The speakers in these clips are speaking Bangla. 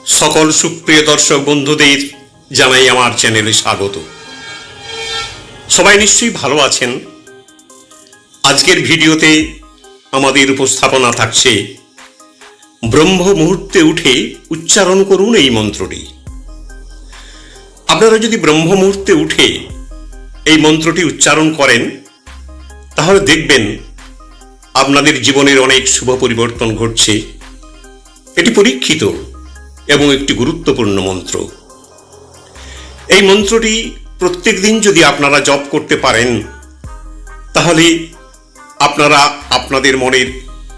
সকল সুপ্রিয় দর্শক বন্ধুদের জানাই আমার চ্যানেলে স্বাগত। সবাই নিশ্চয়ই ভালো আছেন। আজকের ভিডিওতে আমাদের উপস্থাপনা থাকছে ব্রহ্ম মুহূর্তে উঠে উচ্চারণ করুন এই মন্ত্রটি। আপনারা যদি ব্রহ্ম মুহূর্তে উঠে এই মন্ত্রটি উচ্চারণ করেন তাহলে দেখবেন আপনাদের জীবনের অনেক শুভ পরিবর্তন ঘটছে। এটি পরীক্ষিত এবং একটি গুরুত্বপূর্ণ মন্ত্র। এই মন্ত্রটি প্রত্যেক দিন যদি আপনারা জপ করতে পারেন তাহলে আপনারা আপনাদের মনের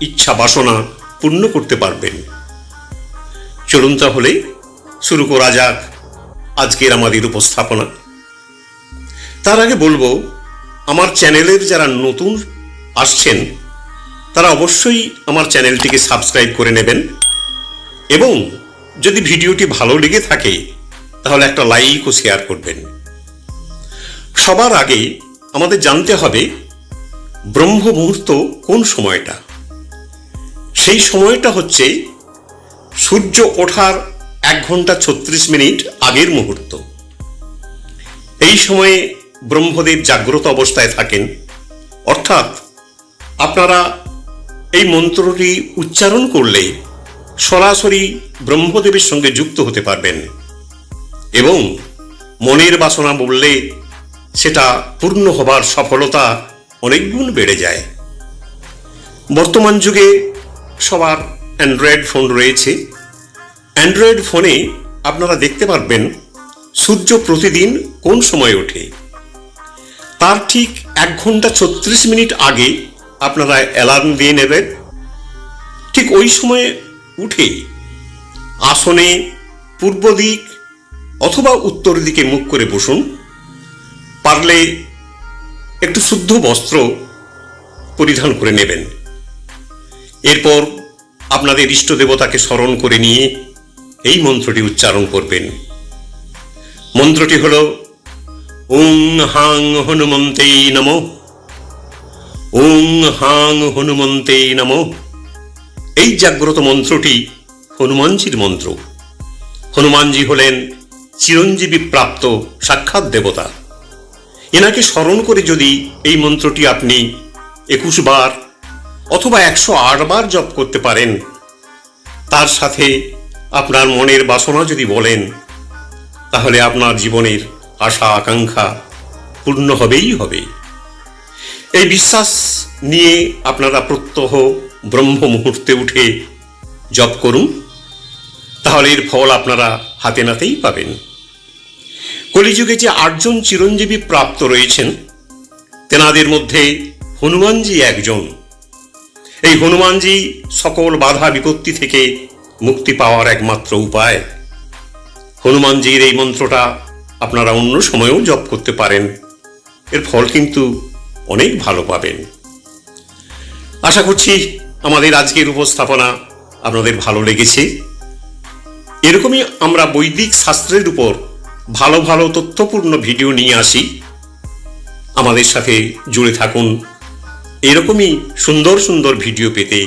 ইচ্ছা বাসনা পূর্ণ করতে পারবেন। চলুন তাহলে শুরু করা যাক আজকের আমাদের উপস্থাপনা। তার আগে বলবো, আমার চ্যানেলের যারা নতুন আসছেন তারা অবশ্যই আমার চ্যানেলটিকে সাবস্ক্রাইব করে নেবেন এবং যদি ভিডিওটি ভালো লেগে থাকে তাহলে একটা লাইক ও শেয়ার করবেন। সবার আগে আমাদের জানতে হবে ব্রহ্ম মুহূর্ত কোন সময়টা। সেই সময়টা হচ্ছে সূর্য ওঠার 1 ঘন্টা 36 মিনিট আগের মুহূর্ত। এই সময়ে ব্রহ্মদেব জাগ্রত অবস্থায় থাকেন, অর্থাৎ আপনারা এই মন্ত্রটি উচ্চারণ করলে সরাসরি ব্রহ্মদেবের সঙ্গে যুক্ত হতে পারবেন এবং মনের বাসনা বললে সেটা পূর্ণ হবার সফলতা অনেক গুণ বেড়ে যায়। বর্তমান যুগে সবার অ্যান্ড্রয়েড ফোন রয়েছে। অ্যান্ড্রয়েড ফোনে আপনারা দেখতে পারবেন সূর্য প্রতিদিন কোন সময় ওঠে। তার ঠিক 1 ঘন্টা 36 মিনিট আগে আপনারা অ্যালার্ম দিয়ে নেবেন। ঠিক ওই সময়ে উঠে আসনে পূর্ব দিক অথবা উত্তর দিকে মুখ করে বসুন। পারলে একটু শুদ্ধ বস্ত্র পরিধান করে নেবেন। এরপর আপনাদের ইষ্ট দেবতাকে স্মরণ করে নিয়ে এই মন্ত্রটি উচ্চারণ করবেন। মন্ত্রটি হল ওং হাং হনুমন্তে নমঃ। ওং হাং হনুমন্তে নমঃ। এই জাগ্রত মন্ত্রটি হনুমানজির মন্ত্র। হনুমানজি হলেন চিরঞ্জীবী প্রাপ্ত সাক্ষাৎ দেবতা। এনাকে স্মরণ করে যদি এই মন্ত্রটি আপনি 21 বার অথবা 108 বার জপ করতে পারেন, তার সাথে আপনার মনের বাসনা যদি বলেন, তাহলে আপনার জীবনের আশা আকাঙ্ক্ষা পূর্ণ হবেই হবে। এই বিশ্বাস নিয়ে আপনারা প্রত্যহ ব্রহ্ম মুহূর্তে উঠে জপ করুন, তাহলে এর ফল আপনারা হাতে নাতেই পাবেন। কলিযুগে যে 8 জন চিরঞ্জীবী প্রাপ্ত রয়েছেন তেনাদের মধ্যে হনুমানজি একজন। এই হনুমানজি সকল বাধা বিপত্তি থেকে মুক্তি পাওয়ার একমাত্র উপায়। হনুমানজির এই মন্ত্রটা আপনারা অন্য সময়েও জপ করতে পারেন, এর ফল কিন্তু অনেক ভালো পাবেন। আশা করছি আমাদের আজকের উপস্থাপনা আপনাদের ভালো লেগেছে। এরকমই আমরা বৈদিক শাস্ত্রের উপর ভালো ভালো তথ্যপূর্ণ ভিডিও নিয়ে আসি। আমাদের সাথে জুড়ে থাকুন এরকমই সুন্দর সুন্দর ভিডিও পেতে।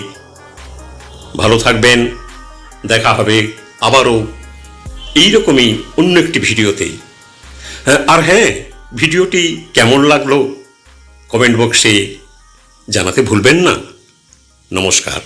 ভালো থাকবেন। দেখা হবে আবারও এইরকমই অন্য একটি ভিডিওতে। আর হ্যাঁ, ভিডিওটি কেমন লাগলো কমেন্ট বক্সে জানাতে ভুলবেন না। নমস্কার।